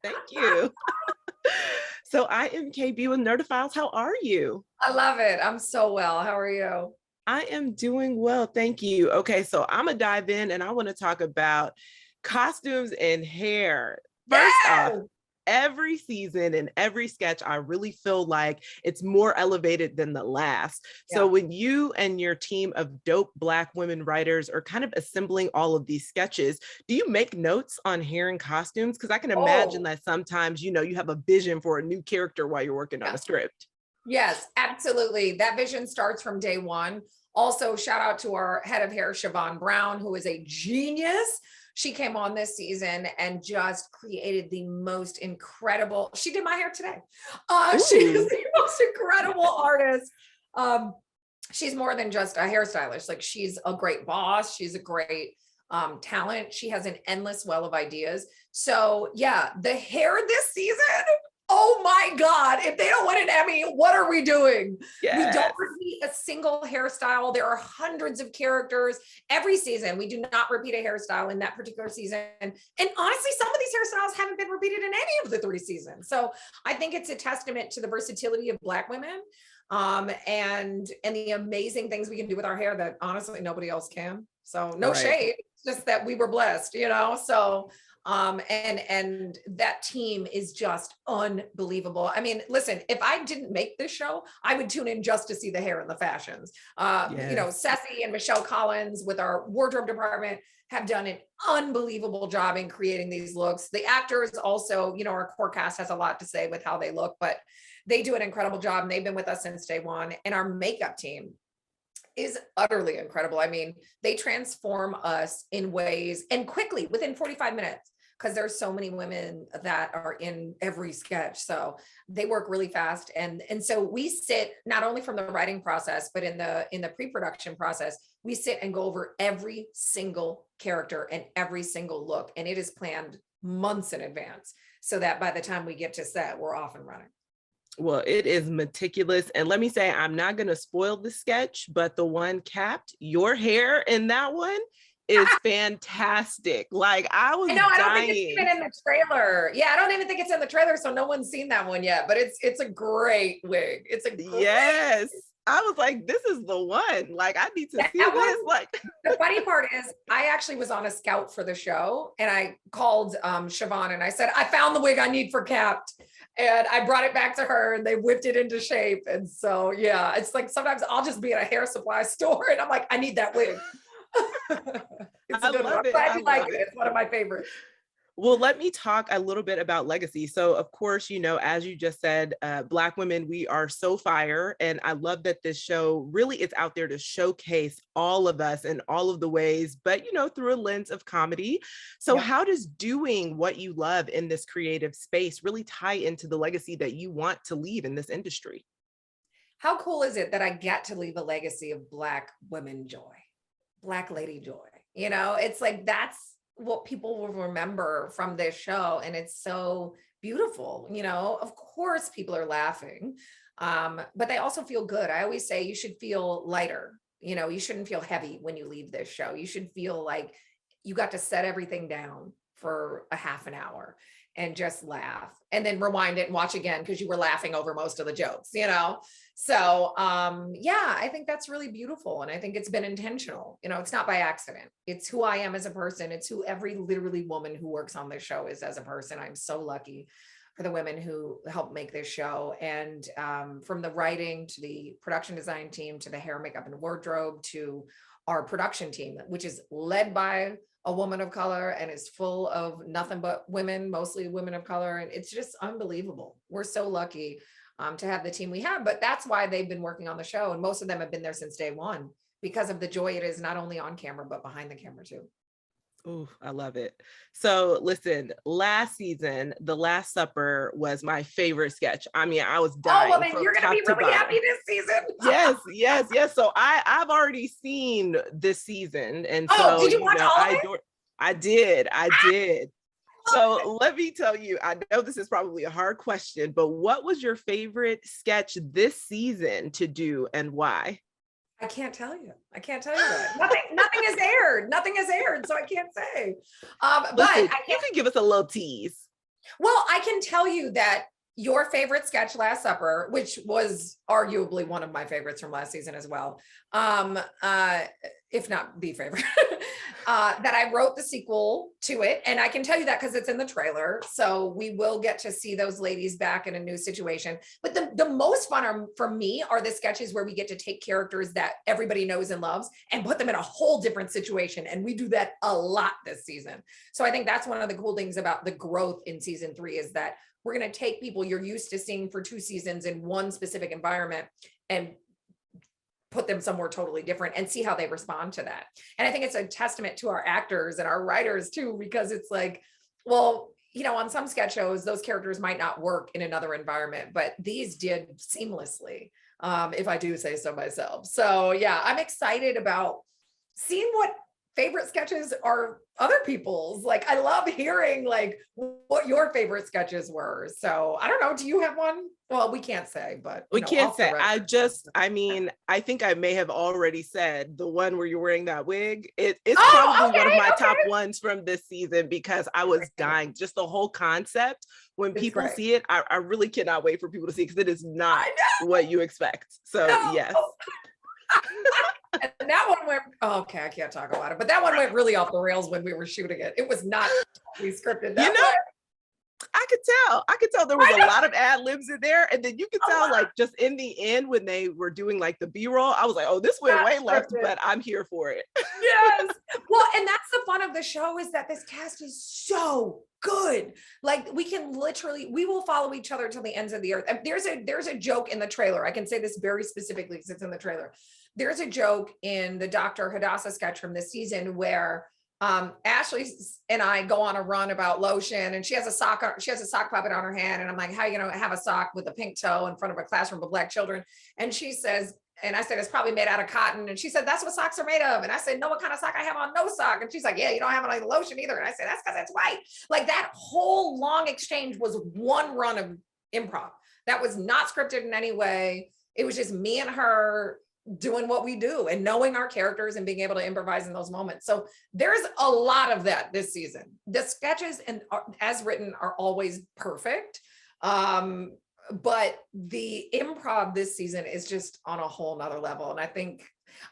Thank you. So I am KB with Nerdophiles. How are you? I love it. I'm so well. How are you? I am doing well. Thank you. Okay, so I'm going to dive in and I want to talk about costumes and hair. First off, Yes. every season and every sketch, I really feel like it's more elevated than the last. So Yeah. when you and your team of dope Black women writers are kind of assembling all of these sketches, do you make notes on hair and costumes? Because I can imagine Oh, that sometimes, you have a vision for a new character while you're working on yeah. a script. Yes, absolutely. That vision starts from day one. Also, shout out to our head of hair, Siobhan Brown, who is a genius. She came on this season and just created the most incredible. She did my hair today. She is Ooh, the most incredible artist. Um, she's more than just a hairstylist. Like she's a great boss. She's a great talent. She has an endless well of ideas. So yeah, the hair this season. Oh my God, if they don't win an Emmy, what are we doing? We don't yes. repeat a single hairstyle. There are hundreds of characters every season. We do not repeat a hairstyle in that particular season. And honestly, some of these hairstyles haven't been repeated in any of the 3 seasons. So I think it's a testament to the versatility of Black women, and the amazing things we can do with our hair that honestly nobody else can. So no Right. shade, it's just that we were blessed, so and that team is just unbelievable. I mean, listen, if I didn't make this show, I would tune in just to see the hair and the fashions. Yes. Ceci and Michelle Collins with our wardrobe department have done an unbelievable job in creating these looks. The actors also, our core cast has a lot to say with how they look, but they do an incredible job and they've been with us since day one. And our makeup team is utterly incredible. I mean, they transform us in ways and quickly within 45 minutes because there's so many women that are in every sketch. So they work really fast. And so we sit not only from the writing process, but in the pre-production process, we sit and go over every single character and every single look. And it is planned months in advance so that by the time we get to set, we're off and running. Well, it is meticulous. And let me say, I'm not going to spoil the sketch, but the one capped, your hair in that one is fantastic. Like I I was know, I don't think it's dying. even in the trailer. Yeah, I don't even think it's in the trailer, so no one's seen that one yet, but it's a great wig. It's a great Yes. I was like, this is the one. Like, I need to see that this. one. Like, The funny part is I actually was on a scout for the show and I called Siobhan and I said, I found the wig I need for Capped. And I brought it back to her and they whipped it into shape. And so, yeah, it's like sometimes I'll just be at a hair supply store and I'm like, I need that wig. It's a I good one. love I'm it. glad I you like love it. it. It's one of my favorites. Well, let me talk a little bit about legacy. So, of course, as you just said, Black women, we are so fire. And I love that this show really is out there to showcase all of us in all of the ways, but, through a lens of comedy. So, Yep. how does doing what you love in this creative space really tie into the legacy that you want to leave in this industry? How cool is it that I get to leave a legacy of Black women joy, Black lady joy? It's like that's what people will remember from this show. And it's so beautiful. Of course, people are laughing, but they also feel good. I always say you should feel lighter. You shouldn't feel heavy when you leave this show. You should feel like you got to set everything down for a half an hour and just laugh and then rewind it and watch again because you were laughing over most of the jokes. So yeah, I think that's really beautiful. And I think it's been intentional. It's not by accident. It's who I am as a person. It's who every literally woman who works on this show is as a person. I'm so lucky for the women who helped make this show. And from the writing to the production design team, to the hair, makeup, and wardrobe, to our production team, which is led by a woman of color and is full of nothing but women, mostly women of color. And it's just unbelievable. We're so lucky to have the team we have, but that's why they've been working on the show. And most of them have been there since day one because of the joy it is not only on camera, but behind the camera too. Oh, I love it. So listen, last season, The Last Supper was my favorite sketch. I mean, I was Oh, well, dying then from you're going to top be to really happy bottom. this season. Yes, yes, yes. So I've already seen this season. And Oh, so, did you watch all of I it? adore I did. So let me tell you, I know this is probably a hard question, but what was your favorite sketch this season to do and why? I can't tell you. I can't tell you that. Nothing has aired. Nothing has aired. So I can't say. But Listen, I you can can give us a little tease. Well, I can tell you that your favorite sketch, Last Supper, which was arguably one of my favorites from last season as well, um, uh, if not the favorite, that I wrote the sequel to it. And I can tell you that because it's in the trailer. So we will get to see those ladies back in a new situation. But the most fun for me are the sketches where we get to take characters that everybody knows and loves and put them in a whole different situation. And we do that a lot this season. So I think that's one of the cool things about the growth in season 3 is that we're going to take people you're used to seeing for 2 seasons in one specific environment and put them somewhere totally different and see how they respond to that. And I think it's a testament to our actors and our writers too, because it's like, well, you know, on some sketch shows, those characters might not work in another environment, but these did seamlessly, if I do say so myself. So yeah, I'm excited about seeing what favorite sketches are other people's. Like, I love hearing like what your favorite sketches were. So I don't know, do you have one? Well, we can't say, but we can't say. I mean, I think I may have already said the one where you're wearing that wig. It's probably one of my top ones from this season because I was dying. Just the whole concept. When people see it, I really cannot wait for people to see it because it is not what you expect. So yes. And that one went, okay, I can't talk about it, but that one went really off the rails when we were shooting it. It was not totally scripted. I could tell there was a lot of ad libs in there. And then you could tell like just in the end when they were doing like the B-roll, I was like, oh, this went way left, but I'm here for it. Yes. Well, and that's the fun of the show is that this cast is so good. Like we will follow each other till the ends of the earth. And there's a joke in the trailer. I can say this very specifically because it's in the trailer. There's a joke in the Dr. Hadassah sketch from this season where Ashley and I go on a run about lotion and she has a sock puppet on her hand. And I'm like, how are you going to have a sock with a pink toe in front of a classroom of Black children? And she says, and I said, it's probably made out of cotton. And she said, that's what socks are made of. And I said, no, what kind of sock I have on? No sock. And she's like, yeah, you don't have it on the lotion either. And I said, that's because it's white. Like that whole long exchange was one run of improv. That was not scripted in any way. It was just me and her doing what we do and knowing our characters and being able to improvise in those moments. So there's a lot of that this season. The sketches and as written are always perfect. But the improv this season is just on a whole nother level. And I think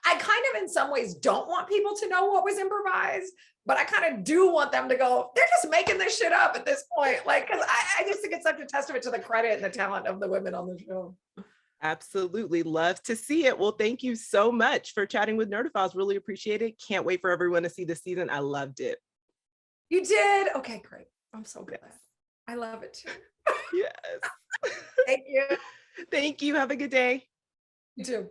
I kind of in some ways don't want people to know what was improvised, but I kind of do want them to go, they're just making this shit up at this point. Like, cause I just think it's such a testament to the credit and the talent of the women on the show. Absolutely. Love to see it. Well, thank you so much for chatting with Nerdophiles. Really appreciate it. Can't wait for everyone to see this season. I loved it. You did? Okay, great. I'm so glad. Yes. I love it too. Yes. Thank you. Thank you. Have a good day. You too.